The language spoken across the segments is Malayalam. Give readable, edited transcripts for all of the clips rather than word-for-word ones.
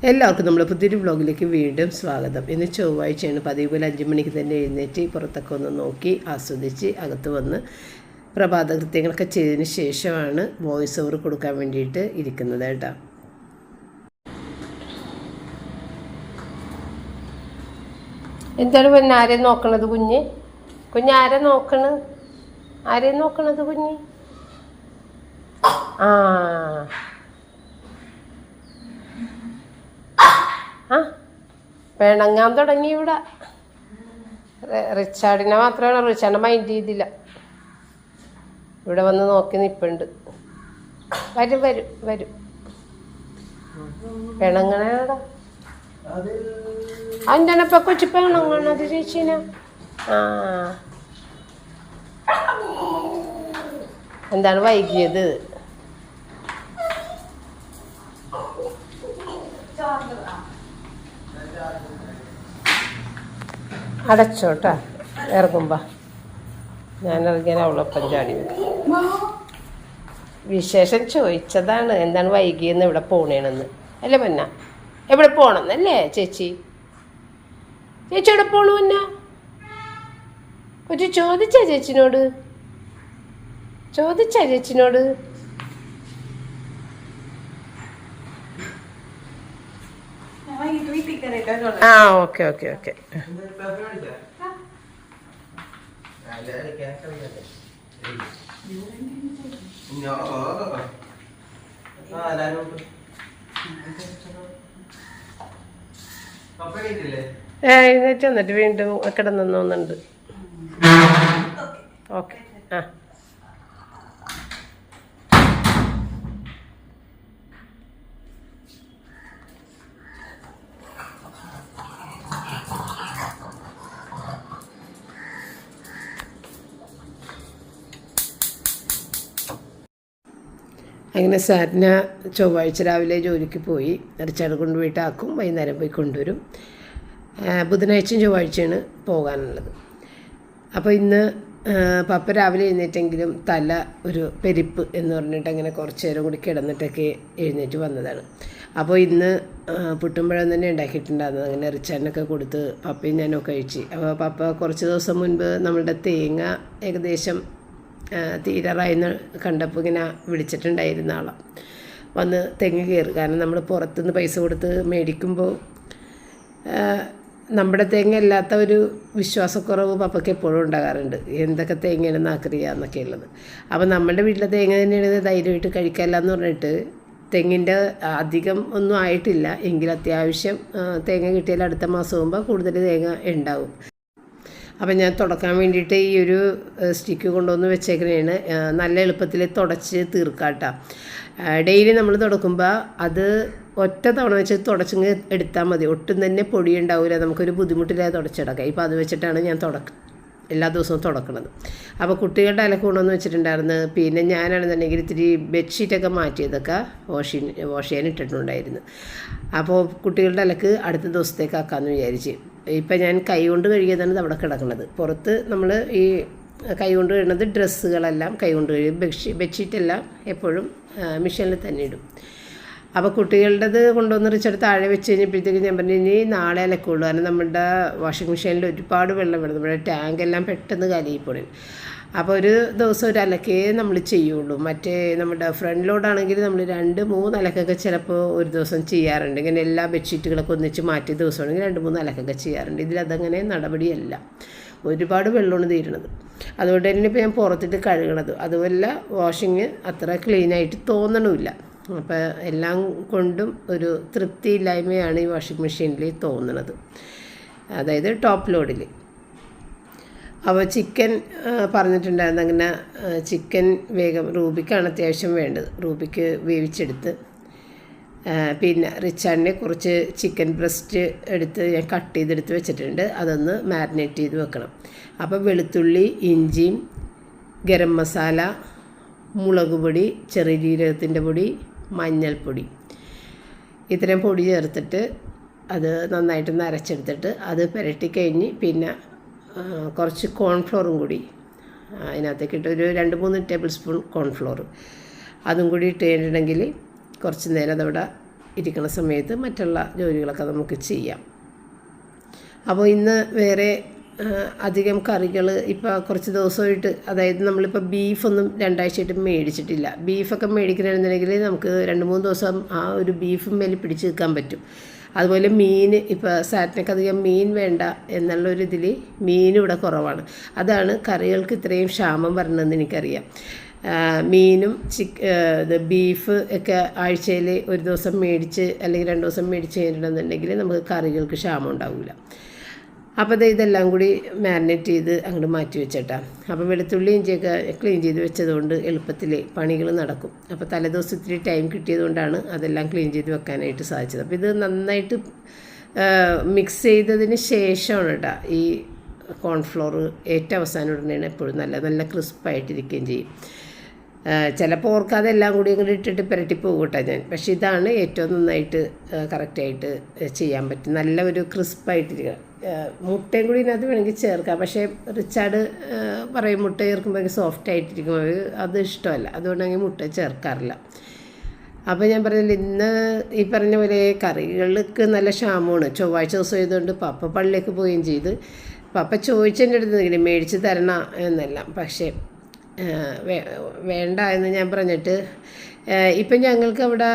എല്ലാവർക്കും നമ്മൾ പുതിയൊരു വ്ളോഗിലേക്ക് വീണ്ടും സ്വാഗതം. ഇന്ന് ചൊവ്വാഴ്ചയാണ്. പതിവ് പോലെ 5 മണിക്ക് തന്നെ എഴുന്നേറ്റ് പുറത്തൊക്കെ ഒന്ന് നോക്കി ആസ്വദിച്ച് അകത്ത് വന്ന് പ്രഭാത കൃത്യങ്ങളൊക്കെ ചെയ്തതിന് ശേഷമാണ് വോയിസ് ഓവർ കൊടുക്കാൻ വേണ്ടിയിട്ട് ഇരിക്കുന്നത് കേട്ടോ. എന്താണ് പിന്നെ ആരെയും നോക്കണത് കുഞ്ഞ് ആരെ നോക്കണത്? ആരെയും നോക്കണത് കുഞ്ഞ്? പിണങ്ങാൻ തുടങ്ങി ഇവിടെ. റിച്ചാർഡിനെ മാത്രമാണ്, റിച്ചാർഡിനെ മൈൻഡ് ചെയ്തില്ല. ഇവിടെ വന്ന് നോക്കി നിൽപ്പുണ്ട്. വരും വരും വരും. പിണങ്ങണേടാ. എന്താണ് ഇപ്പൊ കൊച്ചു പിണങ്ങണത് ചേച്ചീന? എന്താണ് വൈകിയത്? അടച്ചോട്ടാ ഇറങ്ങുമ്പോ. ഞാൻ ഇറങ്ങിയാൽ അവളൊപ്പം ചാടി വരും. വിശേഷം ചോദിച്ചതാണ്, എന്താണ് വൈകിയെന്ന് ഇവിടെ പോണേണെന്ന് അല്ലേ പൊന്ന? എവിടെ പോണെന്നല്ലേ ചേച്ചി? ചേച്ചി എവിടെ പോണു പൊന്ന? കൊച്ചു ചോദിച്ചാ ചേച്ചിനോട്? Okay okay okay. എഴുന്നേറ്റ് വന്നിട്ട് വീണ്ടും കിടന്നുണ്ട്. ഓക്കെ. അങ്ങനെ സാറിന ചൊവ്വാഴ്ച രാവിലെ ജോലിക്ക് പോയി. റിച്ചാർഡ് കൊണ്ടുപോയിട്ടാക്കും, വൈകുന്നേരം പോയി കൊണ്ടുവരും. ബുധനാഴ്ചയും ചൊവ്വാഴ്ചയാണ് പോകാനുള്ളത്. അപ്പോൾ ഇന്ന് പപ്പ രാവിലെ എഴുന്നേറ്റെങ്കിലും തല ഒരു പെരിപ്പ് എന്ന് പറഞ്ഞിട്ട് അങ്ങനെ കുറച്ച് നേരം കൂടി കിടന്നിട്ടൊക്കെ എഴുന്നേറ്റ് വന്നതാണ്. അപ്പോൾ ഇന്ന് പുട്ടുമ്പഴം തന്നെ ഉണ്ടാക്കിയിട്ടുണ്ടായിരുന്നു. അങ്ങനെ റിച്ചാർഡിനൊക്കെ കൊടുത്ത് പപ്പയും ഞാനൊക്കെ കഴിച്ച്. അപ്പോൾ പപ്പ കുറച്ച് ദിവസം മുൻപ് നമ്മളുടെ തേങ്ങ ഏകദേശം തീരാറായെന്ന് കണ്ടപ്പോൾ ഇങ്ങനെ വിളിച്ചിട്ടുണ്ടായിരുന്ന ആളാണ്. വന്ന് തെങ്ങ് കയറുക. കാരണം നമ്മൾ പുറത്തുനിന്ന് പൈസ കൊടുത്ത് മേടിക്കുമ്പോൾ നമ്മുടെ തേങ്ങ അല്ലാത്ത ഒരു വിശ്വാസക്കുറവ് പപ്പയ്ക്ക് എപ്പോഴും ഉണ്ടാകാറുണ്ട്. എന്തൊക്കെ തേങ്ങയാണെന്ന് ആക്കറിയാന്നൊക്കെ ഉള്ളത്. അപ്പോൾ നമ്മളുടെ വീട്ടിലെ തേങ്ങ തന്നെയാണ് ധൈര്യമായിട്ട് കഴിക്കാമല്ല എന്ന് പറഞ്ഞിട്ട് തെങ്ങിൻ്റെ അധികം ഒന്നും ആയിട്ടില്ല എങ്കിൽ അത്യാവശ്യം തേങ്ങ കിട്ടിയാൽ അടുത്ത മാസം ആകുമ്പോൾ കൂടുതൽ തേങ്ങ ഉണ്ടാവും. അപ്പം ഞാൻ തുടക്കാൻ വേണ്ടിയിട്ട് ഈ ഒരു സ്റ്റിക്ക് കൊണ്ടുവന്ന് വെച്ചേക്കണേണ്. നല്ല എളുപ്പത്തിൽ തുടച്ച് തീർക്കാട്ടോ. ഡെയിലി നമ്മൾ തുടക്കുമ്പോൾ അത് ഒറ്റ തവണ വെച്ച് തുടച്ചിങ്ങ് എടുത്താൽ മതി. ഒട്ടും തന്നെ പൊടി ഉണ്ടാവില്ല, നമുക്കൊരു ബുദ്ധിമുട്ടില്ലാതെ തുടച്ചെടുക്കാം. ഇപ്പോൾ അത് വെച്ചിട്ടാണ് ഞാൻ എല്ലാ ദിവസവും തുടക്കണത്. അപ്പോൾ കുട്ടികളുടെ അലക്ക് കൊണ്ടുവന്ന് വെച്ചിട്ടുണ്ടായിരുന്നു. പിന്നെ ഞാനാണെന്നുണ്ടെങ്കിൽ ഇത്തിരി ബെഡ്ഷീറ്റൊക്കെ മാറ്റിയതൊക്കെ വാഷ് ചെയ്യാൻ ഇട്ടിട്ടുണ്ടായിരുന്നു. അപ്പോൾ കുട്ടികളുടെ അലക്ക് അടുത്ത ദിവസത്തേക്ക് ആക്കാമെന്ന് വിചാരിച്ച് ഇപ്പം ഞാൻ കൈ കൊണ്ട് കഴുകിയതാണ് അവിടെ കിടക്കുന്നത്. പുറത്ത് നമ്മൾ ഈ കൈ കൊണ്ട് കഴുകുന്നത് ഡ്രസ്സുകളെല്ലാം കൈ കൊണ്ട് കഴുകും. ബെഡ്ഷീറ്റെല്ലാം എപ്പോഴും മെഷീനിൽ തന്നെ ഇടും. അപ്പോൾ കുട്ടികളുടേത് കൊണ്ടുവന്ന് റിച്ചെടുത്ത് താഴെ വെച്ച് കഴിഞ്ഞപ്പോഴത്തേക്ക് ഞാൻ പറഞ്ഞു ഇനി നാളെ അലക്കുള്ളൂ. കാരണം നമ്മുടെ വാഷിംഗ് മെഷീനിൽ ഒരുപാട് വെള്ളം വേണം. നമ്മുടെ ടാങ്കെല്ലാം പെട്ടെന്ന് കലിയിപ്പോഴും. അപ്പോൾ ഒരു ദിവസം ഒരു അലക്കേ നമ്മൾ ചെയ്യുള്ളൂ. മറ്റേ നമ്മുടെ ഫ്രണ്ട് ലോഡാണെങ്കിൽ നമ്മൾ 2-3 അലക്കൊക്കെ ചിലപ്പോൾ ഒരു ദിവസം ചെയ്യാറുണ്ട്. ഇങ്ങനെ എല്ലാ ബെഡ്ഷീറ്റുകളൊക്കെ ഒന്നിച്ച് മാറ്റിയ ദിവസമാണെങ്കിൽ 2-3 അലക്കൊക്കെ ചെയ്യാറുണ്ട്. ഇതിലതങ്ങനെ നടപടിയല്ല. ഒരുപാട് വെള്ളമാണ് തീരുന്നത്. അതുകൊണ്ട് തന്നെ ഇപ്പോൾ ഞാൻ പുറത്തിട്ട് കഴുകണത്. അതുമല്ല വാഷിങ് അത്ര ക്ലീനായിട്ട് തോന്നണമില്ല. അപ്പോൾ എല്ലാം കൊണ്ടും ഒരു തൃപ്തിയില്ലായ്മയാണ് ഈ വാഷിംഗ് മെഷീനിൽ തോന്നുന്നത്, അതായത് ടോപ്പ് ലോഡിൽ. അപ്പോൾ ചിക്കൻ പറഞ്ഞിട്ടുണ്ടായിരുന്നു. അങ്ങനെ ചിക്കൻ വേഗം റൂബിക്കാണ് അത്യാവശ്യം വേണ്ടത്. റൂബിക്ക് വേവിച്ചെടുത്ത് പിന്നെ റിച്ചാർഡിനെ കുറച്ച് ചിക്കൻ ബ്രസ്റ്റ് എടുത്ത് ഞാൻ കട്ട് ചെയ്തെടുത്ത് വെച്ചിട്ടുണ്ട്. അതൊന്ന് മാരിനേറ്റ് ചെയ്ത് വെക്കണം. അപ്പോൾ വെളുത്തുള്ളി, ഇഞ്ചിയും, ഗരം മസാല, മുളക് പൊടി, ചെറിയ ജീരകത്തിൻ്റെ പൊടി, മഞ്ഞൾപ്പൊടി, ഇത്രയും പൊടി ചേർത്തിട്ട് അത് നന്നായിട്ടൊന്ന് അരച്ചെടുത്തിട്ട് അത് പുരട്ടിക്കഴിഞ്ഞ് പിന്നെ കുറച്ച് കോൺഫ്ലോറും കൂടി അതിനകത്തേക്ക് ഇട്ട് ഒരു 2-3 ടേബിൾ സ്പൂൺ കോൺഫ്ലോർ അതും കൂടി ഇട്ട് കഴിഞ്ഞിട്ടുണ്ടെങ്കിൽ കുറച്ച് നേരം അതവിടെ ഇരിക്കുന്ന സമയത്ത് മറ്റുള്ള ജോലികളൊക്കെ നമുക്ക് ചെയ്യാം. അപ്പോൾ ഇന്ന് വേറെ അധികം കറികൾ ഇപ്പോൾ കുറച്ച് ദിവസമായിട്ട്, അതായത് നമ്മളിപ്പോൾ ബീഫൊന്നും 2 ആഴ്ചയായിട്ട് മേടിച്ചിട്ടില്ല. ബീഫൊക്കെ മേടിക്കണമെന്നുണ്ടെങ്കിൽ നമുക്ക് 2-3 ദിവസം ആ ഒരു ബീഫും മേലെ പിടിച്ച് നിൽക്കാൻ പറ്റും. അതുപോലെ മീൻ, ഇപ്പോൾ സാറ്റിനൊക്കെ അധികം മീൻ വേണ്ട എന്നുള്ളൊരിതിൽ മീൻ ഇവിടെ കുറവാണ്. അതാണ് കറികൾക്ക് ഇത്രയും ക്ഷാമം വരണമെന്ന് എനിക്കറിയാം. മീനും ബീഫ് ഒക്കെ ആഴ്ചയിൽ ഒരു ദിവസം മേടിച്ച് അല്ലെങ്കിൽ 2 ദിവസം മേടിച്ച് കഴിഞ്ഞിട്ടുണ്ടെന്നുണ്ടെങ്കിൽ നമുക്ക് കറികൾക്ക് ക്ഷാമം ഉണ്ടാവില്ല. അപ്പോൾ ഇതെല്ലാം കൂടി മാരിനേറ്റ് ചെയ്ത് അങ്ങോട്ട് മാറ്റി വെച്ചേട്ടാ. അപ്പോൾ വെളുത്തുള്ളി ഇഞ്ചിയൊക്കെ ക്ലീൻ ചെയ്ത് വെച്ചതുകൊണ്ട് എളുപ്പത്തിൽ പണികൾ നടക്കും. അപ്പോൾ തലേദിവസം ഇത്തിരി ടൈം കിട്ടിയതുകൊണ്ടാണ് അതെല്ലാം ക്ലീൻ ചെയ്ത് വെക്കാനായിട്ട് സാധിച്ചത്. അപ്പോൾ ഇത് നന്നായിട്ട് മിക്സ് ചെയ്തതിന് ശേഷമാണ് കേട്ടോ ഈ കോൺഫ്ലോർ ഏറ്റവും അവസാനം ഇടുന്നതാണ് എപ്പോഴും നല്ല ക്രിസ്പായിട്ടിരിക്കുകയും ചെയ്യും. ചിലപ്പോൾ ഓർക്കാതെ എല്ലാം കൂടി അങ്ങോട്ട് ഇട്ടിട്ട് പുരട്ടി പോകും കേട്ടോ ഞാൻ. പക്ഷേ ഇതാണ് ഏറ്റവും നന്നായിട്ട് കറക്റ്റായിട്ട് ചെയ്യാൻ പറ്റും. നല്ല ഒരു ക്രിസ്പായിട്ടിരിക്കുക. മുട്ടയും കൂടി ഇതിനകത്ത് വേണമെങ്കിൽ ചേർക്കാം. പക്ഷേ റിച്ചാർഡ് പറയും മുട്ട ചേർക്കുമ്പോൾ സോഫ്റ്റ് ആയിട്ടിരിക്കും, അത് ഇഷ്ടമല്ല, അതുകൊണ്ടെങ്കിൽ മുട്ട ചേർക്കാറില്ല. അപ്പോൾ ഞാൻ പറഞ്ഞില്ല, ഇന്ന് ഈ പറഞ്ഞ പോലെ കറികൾക്ക് നല്ല ക്ഷാമമാണ്. ചൊവ്വാഴ്ച ദിവസം ആയതുകൊണ്ട് പപ്പ പള്ളിയിലേക്ക് പോവുകയും ചെയ്ത്. പപ്പ ചോദിച്ചതിൻ്റെ അടുത്ത് മേടിച്ച് തരണം എന്നെല്ലാം. പക്ഷേ വേണ്ട എന്ന് ഞാൻ പറഞ്ഞിട്ട്, ഇപ്പം ഞങ്ങൾക്ക് അവിടെ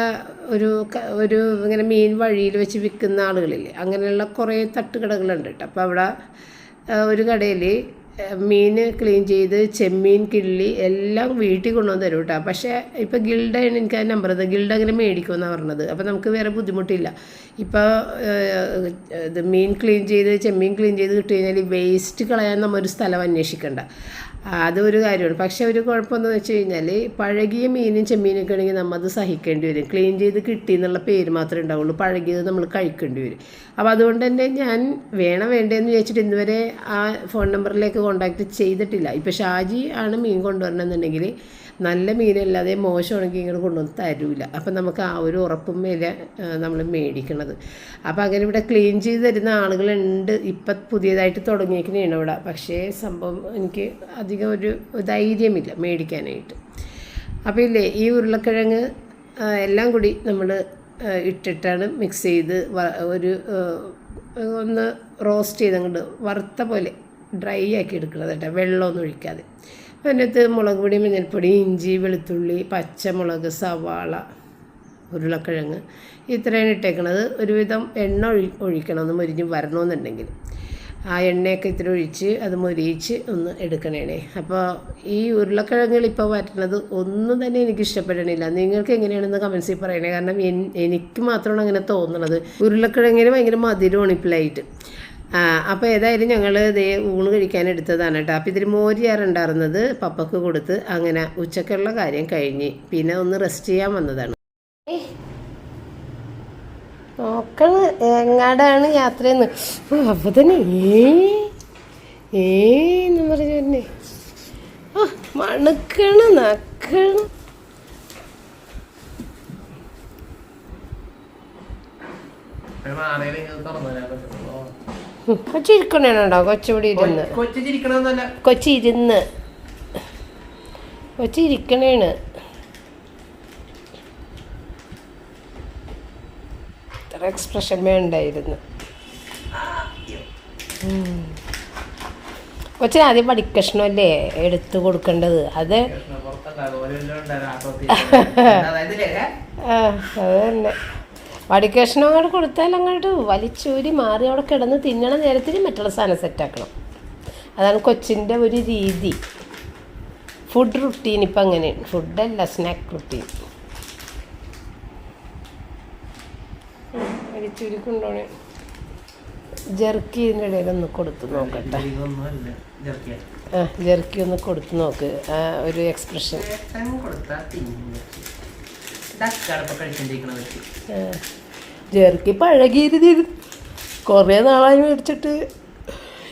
ഒരു ഇങ്ങനെ മീൻ വഴിയിൽ വെച്ച് വിൽക്കുന്ന ആളുകളില്ലേ, അങ്ങനെയുള്ള കുറേ തട്ടുകടകളുണ്ട് കേട്ടോ. അപ്പോൾ അവിടെ ഒരു കടയിൽ മീൻ ക്ലീൻ ചെയ്ത് ചെമ്മീൻ കിള്ളി എല്ലാം വീട്ടിൽ കൊണ്ടുവന്ന് തരും കേട്ടോ. പക്ഷേ ഇപ്പോൾ ഗിൽഡാണ് എനിക്ക് ആ നമ്പർ തന്നത്. ഗിൽഡ് അങ്ങനെ മേടിക്കുമെന്നാണ് പറഞ്ഞത്. അപ്പോൾ നമുക്ക് വേറെ ബുദ്ധിമുട്ടില്ല. ഇപ്പോൾ ഇത് മീൻ ക്ലീൻ ചെയ്ത് ചെമ്മീൻ ക്ലീൻ ചെയ്ത് കിട്ടി കഴിഞ്ഞാൽ വേസ്റ്റ് കളയാൻ നമ്മൊരു സ്ഥലം അന്വേഷിക്കണ്ട. അതൊരു കാര്യമാണ്. പക്ഷേ ഒരു കുഴപ്പമെന്ന് വെച്ച് കഴിഞ്ഞാൽ പഴകിയ മീനും ചെമ്മീനൊക്കെ ആണെങ്കിൽ നമ്മൾ അത് സഹിക്കേണ്ടി വരും. ക്ലീൻ ചെയ്ത് കിട്ടി എന്നുള്ള പേര് മാത്രമേ ഉണ്ടാവുള്ളൂ, പഴകിയത് നമ്മൾ കഴിക്കേണ്ടി വരും. അപ്പോൾ അതുകൊണ്ട് തന്നെ ഞാൻ വേണ്ടേന്ന് വിചാരിച്ചിട്ട് ഇന്നുവരെ ആ ഫോൺ നമ്പറിലേക്ക് കോൺടാക്റ്റ് ചെയ്തിട്ടില്ല. ഇപ്പോൾ ഷാജി ആണ് മീൻ കൊണ്ടുവരണമെന്നുണ്ടെങ്കിൽ നല്ല മീനല്ലാതെ മോശമാണെങ്കിൽ ഇങ്ങനെ കൊണ്ടുവന്ന് തരൂല. അപ്പം നമുക്ക് ആ ഒരു ഉറപ്പും മേലെ നമ്മൾ മേടിക്കണത്. അപ്പോൾ അങ്ങനെ ഇവിടെ ക്ലീൻ ചെയ്ത് തരുന്ന ആളുകളുണ്ട്. ഇപ്പം പുതിയതായിട്ട് തുടങ്ങിയിരിക്കുന്നതാണ് ഇവിടെ. പക്ഷേ സംഭവം എനിക്ക് അധികം ഒരു ധൈര്യമില്ല മേടിക്കാനായിട്ട്. അപ്പോൾ ഇല്ലേ, ഈ ഉരുളക്കിഴങ്ങ് എല്ലാം കൂടി നമ്മൾ ഇട്ടിട്ടാണ് മിക്സ് ചെയ്ത് ഒന്ന് റോസ്റ്റ് ചെയ്ത് അങ്ങോട്ട് വറുത്ത പോലെ ഡ്രൈ ആക്കി എടുക്കുന്നത് കേട്ടോ, വെള്ളമൊന്നും ഒഴിക്കാതെ. അതിനകത്ത് മുളക് പൊടി, മഞ്ഞൾപ്പൊടി, ഇഞ്ചി, വെളുത്തുള്ളി, പച്ചമുളക്, സവാള, ഉരുളക്കിഴങ്ങ് ഇത്രയാണ് ഇട്ടേക്കണത്. ഒരുവിധം എണ്ണ ഒഴിക്കണം ഒന്ന് മൊരിഞ്ഞ് വരണമെന്നുണ്ടെങ്കിൽ. ആ എണ്ണയൊക്കെ ഇത്തിരി ഒഴിച്ച് അത് മൊരിയിച്ച് ഒന്ന് എടുക്കണേ. അപ്പോൾ ഈ ഉരുളക്കിഴങ്ങുകൾ ഇപ്പോൾ വരണത് ഒന്നും തന്നെ എനിക്ക് ഇഷ്ടപ്പെടണില്ല. നിങ്ങൾക്ക് എങ്ങനെയാണെന്ന് കമൻസിൽ പറയണേ. കാരണം എനിക്ക് മാത്രമാണ് അങ്ങനെ തോന്നുന്നത്. ഉരുളക്കിഴങ്ങിന് ഭയങ്കര മധുരമാണ് ഇപ്പോഴായിട്ട്. അപ്പോൾ ഏതായാലും ഞങ്ങൾ ഊണ് കഴിക്കാൻ എടുത്തതാണ് കേട്ടോ. അപ്പോൾ ഇതിൽ മോരിയാറുണ്ടായിരുന്നത് പപ്പക്ക് കൊടുത്ത് അങ്ങനെ ഉച്ചക്കുള്ള കാര്യം കഴിഞ്ഞ് പിന്നെ ഒന്ന് റെസ്റ്റ് ചെയ്യാൻ വന്നതാണ്. നോക്കണ് എങ്ങാടാണ് യാത്രയെന്ന്. അപ്പോൾ തന്നെ എന്ന് പറഞ്ഞു തന്നെ മണക്കണ് നക്കണ്. കൊച്ചിരിക്കണേണോ? കൊച്ചിവിടെ ഇരുന്ന് കൊച്ചിരിക്കണേണ്. ഇത്ര എക്സ്പ്രഷൻ വേണ്ടായിരുന്നു. കൊച്ചിന് ആദ്യം പഠിക്കഷ്ണമല്ലേ എടുത്തു കൊടുക്കേണ്ടത്. അത് അതന്നെ വടിക്കഷ്ണം അങ്ങോട്ട് കൊടുത്താൽ അങ്ങോട്ട് വലിച്ചൂരി മാറി അവിടെ കിടന്ന് തിന്നണ നേരത്തിന് മറ്റുള്ള സാധനം സെറ്റാക്കണം. അതാണ് കൊച്ചിൻ്റെ ഒരു രീതി. ഫുഡ് റുട്ടീൻ ഇപ്പം അങ്ങനെയാണ്. ഫുഡല്ല, സ്നാക്ക് റുട്ടീൻ. വലിച്ചൂരി കൊണ്ടോണേ. ജെർക്കി ഇതിൻ്റെ ഇടയിലൊന്ന് കൊടുത്ത് നോക്കട്ടെ. ജെർക്കി ഒന്ന് കൊടുത്ത് നോക്ക്. ഒരു എക്സ്പ്രഷൻ ജെർക്കി പഴകിയിരുതി കുറേ നാളായി മേടിച്ചിട്ട്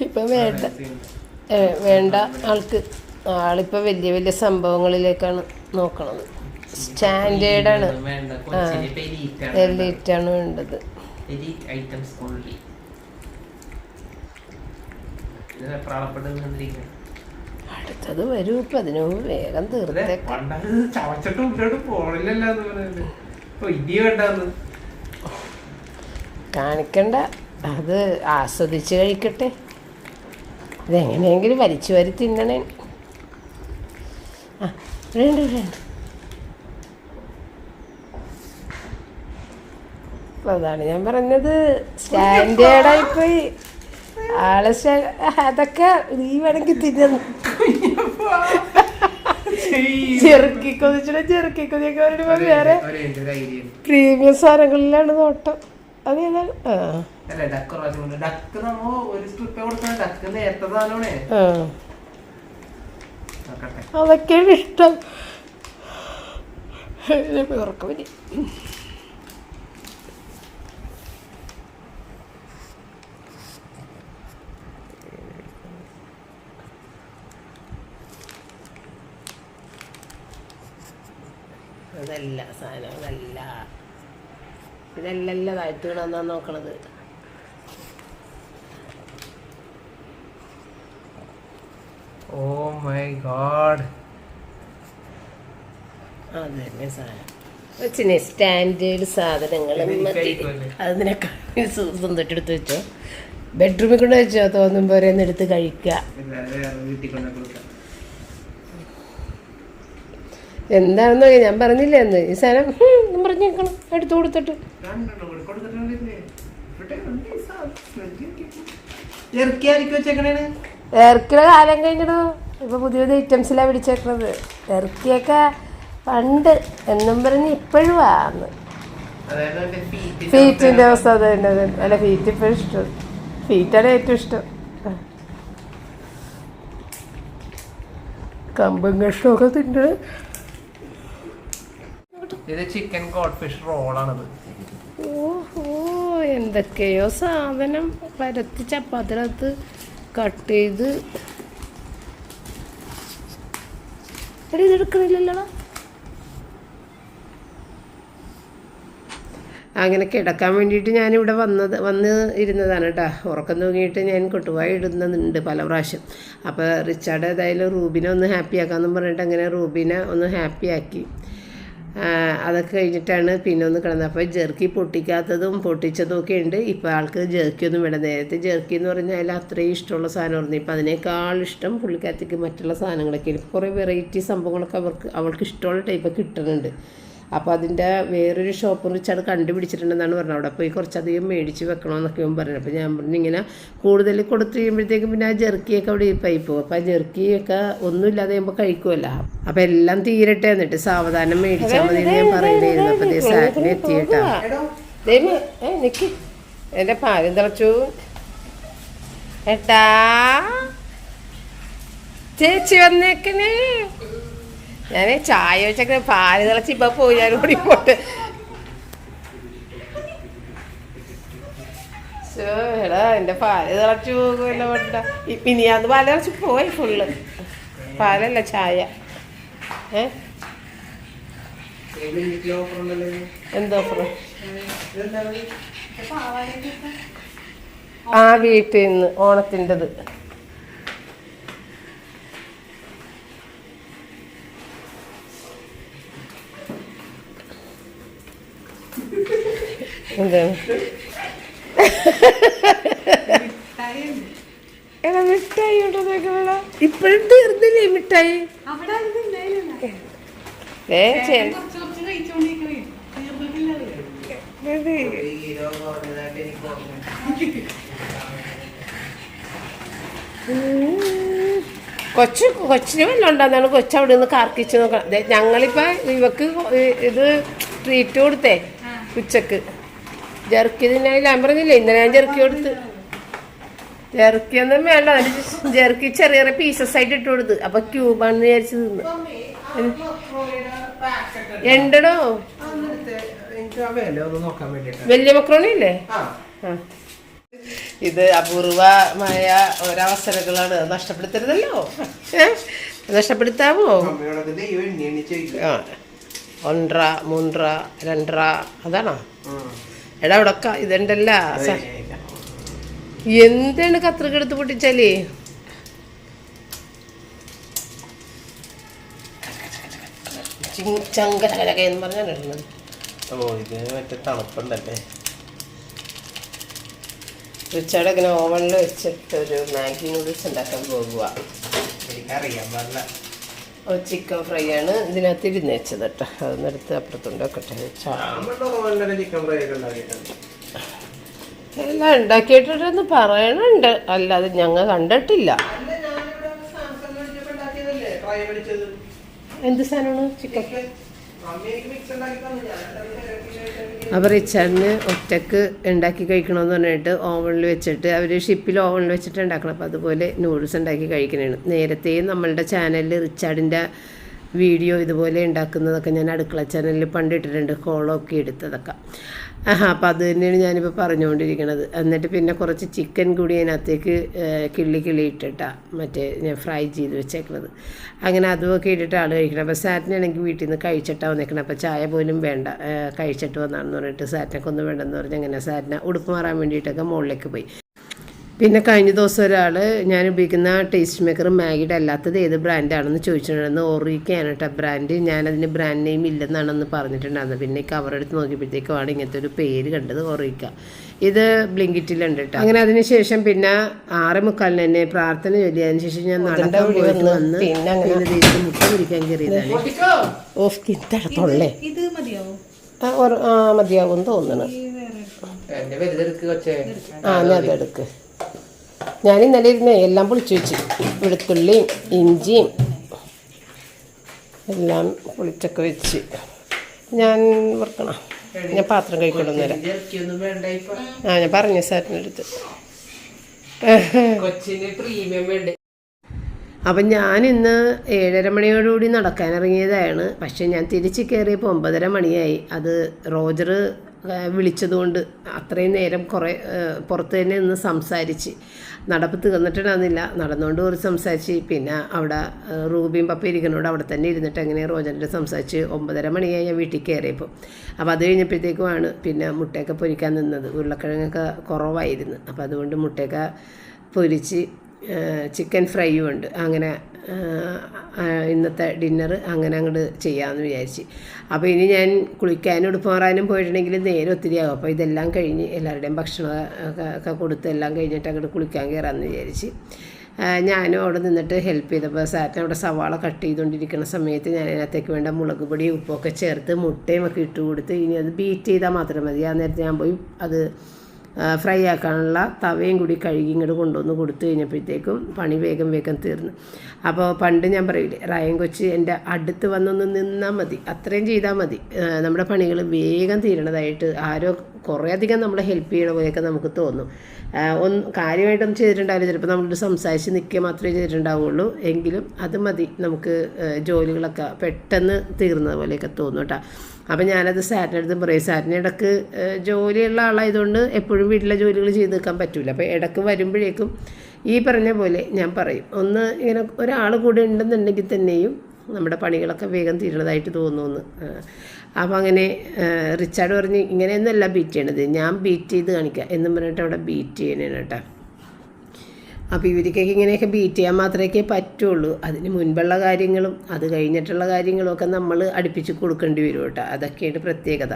ഇപ്പം വേണ്ട ആൾക്ക്. ആളിപ്പോൾ വലിയ വലിയ സംഭവങ്ങളിലേക്കാണ് നോക്കണത്. സ്റ്റാൻഡേർഡാണ്, എലൈറ്റാണ് വേണ്ടത്. അടുത്തത് വരും. ഇപ്പം അതിനു മുമ്പ് വേഗം തീർത്തേക്കാം. കാണിക്കണ്ട, അത് ആസ്വദിച്ച് കഴിക്കട്ടെ. ഇതെങ്ങനെയെങ്കിലും വലിച്ചു വരി തിന്നണേ. ആ വേണ്ട വേണ്ട. അതാണ് ഞാൻ പറഞ്ഞത്, സ്റ്റാൻഡേർഡായിപ്പോയി ആള്. അതൊക്കെ നീ വേണമെങ്കിൽ തിന്നു. ചെറുക്കി കൊതിച്ചൊക്കെ വരുമ്പോ വേറെ പ്രീമിയം സാധനങ്ങളിലാണ് നോട്ടം. അതേതാണ്. അതൊക്കെയാണ് ഇഷ്ടം. ഉറക്കമില്ല. അതല്ല സാധനം, അതല്ല ഇതെല്ലാം താഴ്ത്തു വീണെന്നാ നോക്കണത്. ഓ മൈ ഗോഡ്, അതന്നെ സാധനം വെച്ചിനെ. സ്റ്റാൻഡേർഡ് സാധനങ്ങൾ അതിനൊക്കെ സ്വന്തമായിട്ടെടുത്ത് വെച്ചോ, ബെഡ്റൂമിൽ കൊണ്ട് വെച്ചോ, തോന്നുമ്പോൾ ഓരോന്ന് എടുത്ത് കഴിക്കുക. എന്താണെന്നോ ഞാൻ പറഞ്ഞില്ലേ അന്ന്, ഈ സാധനം പറഞ്ഞേക്കണം എടുത്തു കൊടുത്തിട്ട്. ഇറക്കിയുടെ കാലം കഴിഞ്ഞിടോ, ഇപ്പൊ പുതിയ പുതിയ ഐറ്റംസിലാണ് പിടിച്ചേക്കണത്. ഇറക്കിയൊക്കെ പണ്ട് എന്നും പറഞ്ഞ് ഇപ്പോഴും ആന്ന്. ഫീറ്റിന്റെ അവസ്ഥ അത് തന്നെ. അല്ല, ഫീറ്റ് ഇപ്പോഴും ഇഷ്ടം, ഫീറ്റാണ് ഏറ്റവും ഇഷ്ടം. കമ്പും കഷ്ണമൊക്കെ തിന്നത്. ഇത് ചിക്കൻ ഗോഡ് ഫിഷ് റോളാണത്. ഓഹോ, എന്തൊക്കെയോ സാധനം പരത്തി ചപ്പാത്തിനകത്ത് കട്ട് ചെയ്ത്. ഇതെടുക്കണില്ലല്ലോ. അങ്ങനെ കിടക്കാൻ വേണ്ടിയിട്ട് ഞാനിവിടെ വന്ന് ഇരുന്നതാണ് കേട്ടോ. ഉറക്കം തൂങ്ങിയിട്ട് ഞാൻ കൊട്ടുവായി ഇടുന്നുണ്ട് പല പ്രാവശ്യം. അപ്പോൾ റിച്ചാർഡ് ഏതായാലും റൂബിനെ ഒന്ന് ഹാപ്പി ആക്കാമെന്നും പറഞ്ഞിട്ട് അങ്ങനെ റൂബിനെ ഒന്ന് ഹാപ്പി ആക്കി. അതൊക്കെ കഴിഞ്ഞിട്ടാണ് പിന്നെ ഒന്ന് കിടന്നത്. അപ്പോൾ ജെർക്കി പൊട്ടിക്കാത്തതും പൊട്ടിച്ചതും ഒക്കെ ഉണ്ട്. ഇപ്പോൾ ആൾക്ക് ജെർക്കിയൊന്നും വേണ്ട. നേരത്തെ ജെർക്കി എന്ന് പറഞ്ഞാൽ അത്രയും ഇഷ്ടമുള്ള സാധനമായിരുന്നു. ഇപ്പോൾ അതിനേക്കാൾ ഇഷ്ടം പുള്ളിക്കാരത്തേക്ക് മറ്റുള്ള സാധനങ്ങളൊക്കെ. കുറേ വെറൈറ്റി സംഭവങ്ങളൊക്കെ അവൾക്ക് ഇഷ്ടമുള്ള ടൈപ്പൊക്കെ കിട്ടുന്നുണ്ട്. അപ്പോൾ അതിൻ്റെ വേറൊരു ഷോപ്പ് റിച്ചാർഡ് കണ്ടുപിടിച്ചിട്ടുണ്ടെന്നാണ് പറഞ്ഞത്. അവിടെ പോയി കുറച്ചധികം മേടിച്ച് വെക്കണമെന്നൊക്കെ ഞാൻ പറഞ്ഞു. അപ്പോൾ ഞാൻ പറഞ്ഞു ഇങ്ങനെ കൂടുതൽ കൊടുത്ത് കഴിയുമ്പോഴത്തേക്കും പിന്നെ ആ ജെർക്കിയൊക്കെ അവിടെ ഇരിപ്പായി പോകും. അപ്പോൾ ആ ജെർക്കിയൊക്കെ ഒന്നുമില്ലാതെ കഴിയുമ്പോൾ കഴിക്കുമല്ലോ. അപ്പോൾ എല്ലാം തീരട്ടെ, എന്നിട്ട് സാവധാനം മേടിച്ചാൽ മതി ഞാൻ പറയുന്നതായിരുന്നു. അപ്പോൾ അതേ സാധനം എത്തിയിട്ടാ. നിക്ക്, എൻ്റെ പാല് തിളച്ചു. ഏട്ടാ ചേച്ചി വന്നേക്കണേ. ഞാൻ ചായ വെച്ചൊക്കെ പാല് തിളച്ച് ഇപ്പൊ പോയി ഞാൻ കൂടി പോട്ട്. എടാ എൻ്റെ പാല് തിളച്ച് പോകുമല്ലോ വേണ്ട. മിനിയാന്ന് പാല് തിളച്ച് പോയി ഫുള്ള്. പാലല്ല ചായ. എന്താ ഓഫർ? ആ വീട്ടിൽ നിന്ന് ഓണത്തിൻ്റെത്. എന്താണ് എടാ മിഠായി ഉണ്ടോ നോക്കണ. ഇപ്പോഴും തീർന്നില്ലേ മിഠായി? കൊച്ചിന് വല്ല ഉണ്ടാകുന്നതാണ്. കൊച്ചവിടെ നിന്ന് കാർക്കിച്ച് നോക്കണം. ഞങ്ങളിപ്പോൾ ഇവക്ക് ഇത് ട്രീറ്റ് കൊടുത്തേ ഉച്ചക്ക്. ജെർക്കി തിന്നാൻ ഞാൻ പറഞ്ഞില്ലേ, ഇന്നലെ ഞാൻ ജെർക്കി കൊടുത്ത്. ജെർക്കിയൊന്നും വേണ്ട, ജെർക്കി ചെറിയ ചെറിയ പീസസ് ആയിട്ട് ഇട്ട് കൊടുത്ത്. അപ്പൊ ക്യൂബാണെന്ന് വിചാരിച്ച് തിന്നു. ഉണ്ടോ വലിയ മക്രോണി ഇല്ലേ? ഇത് അപൂർവമായ ഒരവസരങ്ങളാണ്, നഷ്ടപ്പെടുത്തരുതല്ലോ. നഷ്ടപ്പെടുത്താമോ? 1 3 2 അതാണോ? എടാ ഇവിടക്ക ഇതുണ്ടല്ല. എന്താണ് കത്രിക എടുത്ത് പൊട്ടിച്ചാലേ? ചങ്ക ചകചക എന്ന് പറഞ്ഞാൽ ഇടുന്നത്. ഓ ഇത് മറ്റേ തണുപ്പുണ്ടല്ലേ. റിച്ചാർഡ് ഇങ്ങനെ ഓവനിൽ വെച്ചിട്ട് ഒരു മാഗി നൂഡിൽസ് ഉണ്ടാക്കാൻ പോകുക. എനിക്കറിയാൻ പാടില്ല. ചിക്കൻ ഫ്രൈ ആണ് ഇതിനകത്ത് ഇരുന്ന് വെച്ചത് കേട്ടോ. അതൊന്നെടുത്ത് അപ്പുറത്തുണ്ടാക്കട്ടെ. ചിക്കൻ ഫ്രൈ ഒക്കെ ഉണ്ടാക്കിയിട്ടുണ്ട്. എല്ലാം ഉണ്ടാക്കിയിട്ടുണ്ടെന്ന് പറയണുണ്ട്, അല്ലാതെ ഞങ്ങൾ കണ്ടിട്ടില്ല. എന്ത് സാധനമാണ് ചിക്കൻ? അപ്പോൾ റിച്ചാർഡിന് ഒറ്റക്ക് ഉണ്ടാക്കി കഴിക്കണമെന്ന് പറഞ്ഞിട്ട് ഓവനിൽ വെച്ചിട്ട് അവർ ഷിപ്പിൽ ഓവനിൽ വെച്ചിട്ട് ഉണ്ടാക്കണം. അപ്പോൾ അതുപോലെ നൂഡിൽസ് ഉണ്ടാക്കി കഴിക്കണതാണ്. നേരത്തെ നമ്മളുടെ ചാനലിൽ റിച്ചാർഡിൻ്റെ വീഡിയോ ഇതുപോലെ ഉണ്ടാക്കുന്നതൊക്കെ ഞാൻ അടുക്കള ചാനലിൽ പണ്ടിട്ടിട്ടുണ്ട്, കോളമൊക്കെ എടുത്തതൊക്കെ. അപ്പോൾ അത് തന്നെയാണ് ഞാനിപ്പോൾ പറഞ്ഞുകൊണ്ടിരിക്കുന്നത്. എന്നിട്ട് പിന്നെ കുറച്ച് ചിക്കൻ കൂടി അതിനകത്തേക്ക് കിള്ളി ഇട്ടിട്ടാണ് മറ്റേ ഞാൻ ഫ്രൈ ചെയ്ത് വെച്ചേക്കുന്നത്. അങ്ങനെ അതുമൊക്കെ ഇട്ടിട്ട് ആൾ കഴിക്കണം. അപ്പോൾ സാറ്റിനാണെങ്കിൽ വീട്ടിൽ നിന്ന് കഴിച്ചിട്ടാണ് വന്നേക്കണം. അപ്പോൾ ചായ പോലും വേണ്ട, കഴിച്ചിട്ട് വന്നാണെന്ന് പറഞ്ഞിട്ട് സാറ്റിനൊക്കെ ഒന്നും വേണ്ടെന്ന് പറഞ്ഞ് അങ്ങനെ സാറ്റിനെ ഉടുപ്പ് മാറാൻ വേണ്ടിയിട്ടൊക്കെ മുകളിലേക്ക് പോയി. പിന്നെ കഴിഞ്ഞ ദിവസം ഒരാൾ ഞാൻ ഉപയോഗിക്കുന്ന ടേസ്റ്റ് മേക്കർ മാഗിയുടെ അല്ലാത്തത് ഏത് ബ്രാൻഡാണെന്ന് ചോദിച്ചിട്ടുണ്ടായിരുന്നു. ഓറിക്കയാണ് കേട്ടോ ബ്രാൻഡ്. ഞാനതിന് ബ്രാൻഡ് നെയിം ഇല്ലെന്നാണെന്ന് പറഞ്ഞിട്ടുണ്ടായിരുന്നു. പിന്നെ കവർ എടുത്ത് നോക്കിയപ്പോഴത്തേക്കുമാണ് ഇങ്ങനത്തെ ഒരു പേര് കണ്ടത്, ഓറിക്ക. ഇത് ബ്ലിങ്കിറ്റിലുണ്ട് കേട്ടോ. അങ്ങനെ അതിനുശേഷം പിന്നെ 6:45 തന്നെ പ്രാർത്ഥന ചൊല്ലിയതിന് ശേഷം ഞാൻ നടക്കാൻ പോയിട്ട് വന്ന് പിന്നെ അങ്ങനെ മുട്ട പിടിക്കാൻ കയറിയതാണ്. ഓഫ് കിട്ടടത്തുള്ളേ മതിയാവും തോന്നണം. ഞാൻ അതെടുക്ക്. ഞാൻ ഇന്നലെ ഇരുന്നേ എല്ലാം പൊളിച്ചു വെച്ച്, വെളുത്തുള്ളിയും ഇഞ്ചിയും എല്ലാം പൊളിച്ചൊക്കെ വെച്ച് ഞാൻ വറക്കണം. ഞാൻ പാത്രം കഴിക്കൊണ്ടുവന്നേരാം. ഞാൻ പറഞ്ഞു സാറിനടുത്ത്. അപ്പം ഞാനിന്ന് 7:30 മണിയോടുകൂടി നടക്കാനിറങ്ങിയതാണ്. പക്ഷേ ഞാൻ തിരിച്ച് കയറിയപ്പോൾ 9:30 മണിയായി. അത് റോജർ വിളിച്ചതുകൊണ്ട് അത്രയും നേരം കുറേ പുറത്ത് തന്നെ നിന്ന് സംസാരിച്ച് നടപ്പ് തീർന്നിട്ടുണ്ടായിരുന്നില്ല. നടന്നുകൊണ്ട് കുറച്ച് സംസാരിച്ച് പിന്നെ അവിടെ റൂബിയും പപ്പ ഇരിക്കുന്നതുകൊണ്ട് അവിടെ തന്നെ ഇരുന്നിട്ട് അങ്ങനെ റോജറിൻ്റെ സംസാരിച്ച് 9:30 മണിയായി ഞാൻ വീട്ടിൽ കയറിയപ്പോൾ. അപ്പോൾ അത് കഴിഞ്ഞപ്പോഴത്തേക്കുമാണ് പിന്നെ മുട്ടയൊക്കെ പൊരിക്കാൻ നിന്നത്. ഉരുളക്കിഴങ്ങൊക്കെ കുറവായിരുന്നു. അപ്പോൾ അതുകൊണ്ട് മുട്ടയൊക്കെ പൊരിച്ച് ചിക്കൻ ഫ്രൈയും ഉണ്ട്. അങ്ങനെ ഇന്നത്തെ ഡിന്നർ അങ്ങനെ അങ്ങോട്ട് ചെയ്യാമെന്ന് വിചാരിച്ച്. അപ്പോൾ ഇനി ഞാൻ കുളിക്കാനും ഉടുപ്പ് മാറാനും പോയിട്ടുണ്ടെങ്കിൽ നേരെ ഒത്തിരിയാകും. അപ്പോൾ ഇതെല്ലാം കഴിഞ്ഞ് എല്ലാവരുടെയും ഭക്ഷണം ഒക്കെ കൊടുത്ത് എല്ലാം കഴിഞ്ഞിട്ട് അങ്ങോട്ട് കുളിക്കാൻ കയറാമെന്ന് വിചാരിച്ച് ഞാനും അവിടെ നിന്നിട്ട് ഹെൽപ്പ് ചെയ്തപ്പോൾ സാറ്റിന് അവിടെ സവാള കട്ട് ചെയ്തുകൊണ്ടിരിക്കുന്ന സമയത്ത് ഞാൻ അതിനകത്തേക്ക് വേണ്ട മുളക് പൊടി ഉപ്പൊക്കെ ചേർത്ത് മുട്ടയും ഒക്കെ ഇട്ട് കൊടുത്ത് ഇനി അത് ബീറ്റ് ചെയ്താൽ മാത്രം മതി. ആ നേരത്തെ ഞാൻ പോയി അത് ഫ്രൈ ആക്കാനുള്ള തവയും കൂടി കഴുകി ഇങ്ങോട്ട് കൊണ്ടുവന്ന് കൊടുത്തു കഴിഞ്ഞപ്പോഴത്തേക്കും പണി വേഗം തീർന്നു. അപ്പോൾ പണ്ട് ഞാൻ പറയില്ലേ, റായം കൊച്ച് എൻ്റെ അടുത്ത് വന്നൊന്ന് നിന്നാൽ മതി, അത്രയും ചെയ്താൽ മതി, നമ്മുടെ പണികൾ വേഗം തീരണതായിട്ട് ആരോ കുറേ അധികം നമ്മളെ ഹെൽപ്പ് ചെയ്യണ പോലെയൊക്കെ നമുക്ക് തോന്നും. കാര്യമായിട്ടൊന്നും ചെയ്തിട്ടുണ്ടാവില്ല, ചിലപ്പോൾ നമ്മളോട് സംസാരിച്ച് നിൽക്കുക മാത്രമേ ചെയ്തിട്ടുണ്ടാവുള്ളൂ. എങ്കിലും അത് മതി നമുക്ക് ജോലികളൊക്കെ പെട്ടെന്ന് തീർന്നത് പോലെയൊക്കെ തോന്നും കേട്ടോ. അപ്പം ഞാനത് സാറ്റിൻ്റെ അടുത്ത് പറയും, സാറ്റിന് ഇടയ്ക്ക് ജോലിയുള്ള ആളായതുകൊണ്ട് എപ്പോഴും വീട്ടിലെ ജോലികൾ ചെയ്ത് നിൽക്കാൻ പറ്റില്ല. അപ്പോൾ ഇടയ്ക്ക് വരുമ്പോഴേക്കും ഈ പറഞ്ഞ പോലെ ഞാൻ പറയും, ഒന്ന് ഇങ്ങനെ ഒരാൾ കൂടെ ഉണ്ടെന്നുണ്ടെങ്കിൽ തന്നെയും നമ്മുടെ പണികളൊക്കെ വേഗം തീരണതായിട്ട് തോന്നുമെന്ന്. അപ്പോൾ അങ്ങനെ റിച്ചാർഡ് പറഞ്ഞ് ഇങ്ങനെയൊന്നുമല്ല ബീറ്റ് ചെയ്യണത്, ഞാൻ ബീറ്റ് ചെയ്ത് കാണിക്കാം എന്നും പറഞ്ഞിട്ട് അവിടെ ബീറ്റ് ചെയ്യണേണ് കേട്ടോ. അപ്പോൾ ഇവർക്കൊക്കെ ഇങ്ങനെയൊക്കെ ബീറ്റ് ചെയ്യാൻ മാത്രമേ പറ്റുള്ളൂ. അതിന് മുൻപുള്ള കാര്യങ്ങളും അത് കഴിഞ്ഞിട്ടുള്ള കാര്യങ്ങളും ഒക്കെ നമ്മൾ അടുപ്പിച്ച് കൊടുക്കേണ്ടി വരും കേട്ടോ. അതൊക്കെയാണ് പ്രത്യേകത.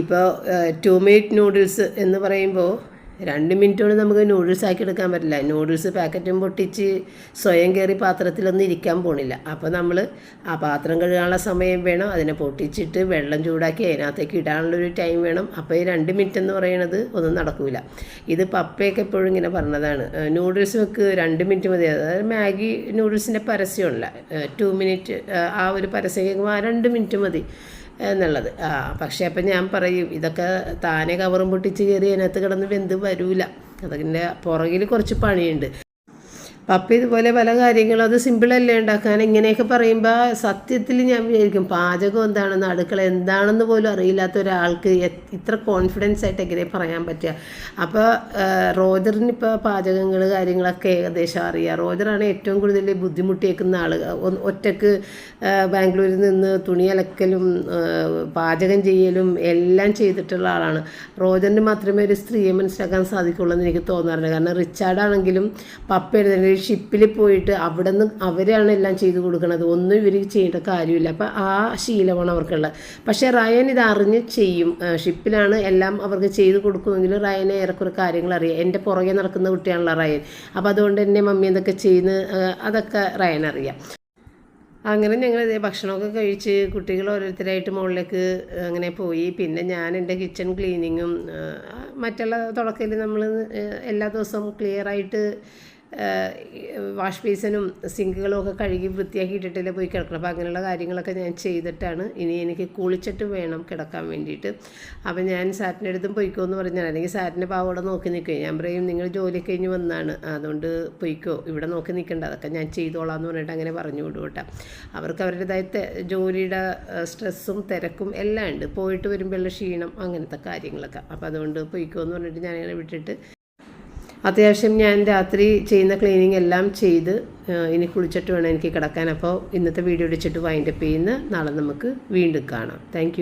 ഇപ്പോൾ 2 മിനിറ്റ് നൂഡിൽസ് എന്ന് പറയുമ്പോൾ 2 മിനിറ്റ് കൊണ്ട് നമുക്ക് നൂഡിൽസ് ആക്കി എടുക്കാൻ പറ്റില്ല. നൂഡിൽസ് പാക്കറ്റും പൊട്ടിച്ച് സ്വയം കയറി പാത്രത്തിലൊന്നും ഇരിക്കാൻ പോണില്ല. അപ്പോൾ നമ്മൾ ആ പാത്രം കഴുകാനുള്ള സമയം വേണം, അതിനെ പൊട്ടിച്ചിട്ട് വെള്ളം ചൂടാക്കി അതിനകത്തേക്ക് ഇടാനുള്ളൊരു ടൈം വേണം. അപ്പോൾ ഈ 2 മിനിറ്റ് എന്ന് പറയുന്നത് ഒന്നും നടക്കില്ല. ഇത് പപ്പയൊക്കെ എപ്പോഴും ഇങ്ങനെ പറഞ്ഞതാണ്, നൂഡിൽസ് വെക്ക് 2 മിനിറ്റ് മതി. അതായത് മാഗി നൂഡിൽസിൻ്റെ പരസ്യമല്ല, 2 മിനിറ്റ് ആ ഒരു പരസ്യം കേൾക്കുമ്പോൾ ആ 2 മിനിറ്റ് മതി എന്നുള്ളത്. പക്ഷേ അപ്പം ഞാൻ പറയും, ഇതൊക്കെ താനെ കവറും പൊട്ടിച്ച് കയറി അതിനകത്ത് കിടന്ന് വെന്ത് വരൂല, അതിൻ്റെ പുറകിൽ കുറച്ച് പണിയുണ്ട്. പപ്പ ഇതുപോലെ പല കാര്യങ്ങളും അത് സിമ്പിളല്ലേ ഉണ്ടാക്കാൻ. ഇങ്ങനെയൊക്കെ പറയുമ്പോൾ സത്യത്തിൽ ഞാൻ വിചാരിക്കും, പാചകം എന്താണെന്ന് അടുക്കള എന്താണെന്ന് പോലും അറിയില്ലാത്ത ഒരാൾക്ക് ഇത്ര കോൺഫിഡൻസ് ആയിട്ട് എങ്ങനെ പറയാൻ പറ്റുക. അപ്പോൾ റോജറിനിപ്പോൾ പാചകങ്ങൾ കാര്യങ്ങളൊക്കെ ഏകദേശം അറിയാം. റോജറാണ് ഏറ്റവും കൂടുതൽ ബുദ്ധിമുട്ടിയേക്കുന്ന ആൾ. ഒറ്റക്ക് ബാംഗ്ലൂരിൽ നിന്ന് തുണി അലക്കലും പാചകം ചെയ്യലും എല്ലാം ചെയ്തിട്ടുള്ള ആളാണ്. റോജറിന് മാത്രമേ ഒരു സ്ത്രീയെ മനസ്സിലാക്കാൻ സാധിക്കുള്ളൂ എന്ന് എനിക്ക് തോന്നാറുണ്ട്. കാരണം റിച്ചാർഡാണെങ്കിലും പപ്പ എഴുതുന്ന ഷിപ്പിൽ പോയിട്ട് അവിടെ നിന്ന് അവരാണ് എല്ലാം ചെയ്ത് കൊടുക്കുന്നത്, ഒന്നും ഇവർ ചെയ്യേണ്ട കാര്യമില്ല. അപ്പോൾ ആ ശീലമാണ് അവർക്കുള്ളത്. പക്ഷേ റയൻ ഇത് അറിഞ്ഞ് ചെയ്യും. ഷിപ്പിലാണ് എല്ലാം അവർക്ക് ചെയ്ത് കൊടുക്കുമെങ്കിൽ റയനെ ഏറെക്കുറെ കാര്യങ്ങൾ അറിയാം. എൻ്റെ പുറകെ നടക്കുന്ന കുട്ടിയാണല്ലോ റയൻ. അപ്പോൾ അതുകൊണ്ട് തന്നെ മമ്മി എന്തൊക്കെ ചെയ്യുന്നു അതൊക്കെ റയൻ അറിയാം. അങ്ങനെ ഞങ്ങൾ ഭക്ഷണമൊക്കെ കഴിച്ച് കുട്ടികൾ ഓരോരുത്തരായിട്ട് മുകളിലേക്ക് അങ്ങനെ പോയി. പിന്നെ ഞാൻ എൻ്റെ കിച്ചൺ ക്ലീനിങ്ങും മറ്റുള്ള തുടക്കത്തിൽ നമ്മൾ എല്ലാ ദിവസവും ക്ലിയറായിട്ട് വാഷ് ബേസിനും സിങ്കുകളും ഒക്കെ കഴുകി വൃത്തിയാക്കി ഇട്ടിട്ടല്ലേ പോയി കിടക്കണം. അപ്പോൾ അങ്ങനെയുള്ള കാര്യങ്ങളൊക്കെ ഞാൻ ചെയ്തിട്ടാണ് ഇനി എനിക്ക് കുളിച്ചിട്ട് വേണം കിടക്കാൻ വേണ്ടിയിട്ട്. അപ്പോൾ ഞാൻ സാറ്റിൻ്റെ അടുത്തും പൊയ്ക്കോ എന്ന് പറഞ്ഞാൽ, അല്ലെങ്കിൽ സാറ്റിൻ്റെ പാവോടെ നോക്കി നിൽക്കുകയും ഞാൻ പറയും നിങ്ങൾ ജോലി കഴിഞ്ഞ് വന്നാണ്, അതുകൊണ്ട് പൊയ്ക്കോ, ഇവിടെ നോക്കി നിൽക്കേണ്ട, അതൊക്കെ ഞാൻ ചെയ്തോളാം എന്ന് പറഞ്ഞിട്ട് അങ്ങനെ പറഞ്ഞു വിടും. അവർക്ക് അവരുടേതായ ജോലിയുടെ സ്ട്രെസ്സും തിരക്കും എല്ലാം ഉണ്ട്, പോയിട്ട് വരുമ്പോഴുള്ള ക്ഷീണം അങ്ങനത്തെ കാര്യങ്ങളൊക്കെ. അപ്പോൾ അതുകൊണ്ട് പൊയ്ക്കോ എന്ന് പറഞ്ഞിട്ട് ഞാനങ്ങനെ വിട്ടിട്ട് അത്യാവശ്യം ഞാൻ രാത്രി ചെയ്യുന്ന ക്ലീനിങ് എല്ലാം ചെയ്ത് ഇനി കുളിച്ചിട്ട് വേണം എനിക്ക് കിടക്കാൻ. അപ്പോൾ ഇന്നത്തെ വീഡിയോ ഇടിച്ചിട്ട് വൈൻഡപ്പ് ചെയ്യുന്ന നാളെ നമുക്ക് വീണ്ടും കാണാം. താങ്ക്